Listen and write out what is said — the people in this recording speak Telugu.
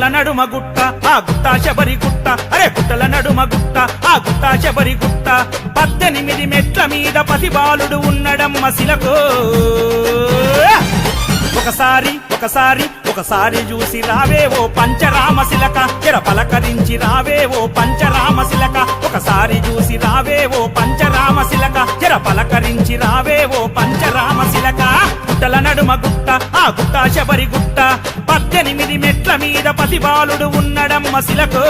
గుట్టల నడుమ గుట్ట ఆ గుట్ట శబరి గుట్ట అరే గుట్టల నడుమ గుట్ట ఆ గుట్ట శబరి గుట్ట 18 మెట్ల మీద పతిబాలుడు ఉన్నడమ్మ శిలకు ఒకసారి చూసి రావే ఓ పంచరామ శిలక చెర పలకరించి రావే ఓ పంచరామ శిలక ఒకసారి చూసి రావే ఓ పంచరామ శిలక చెర పలకరించి రావే ఓ పంచరామ శిలక గుట్టల నడుమ గుట్ట ఆ గుట్ట శబరి గుట్ట 18 మెట్ల మీద పతిబాలుడు ఉన్నడమ్మ శిలకు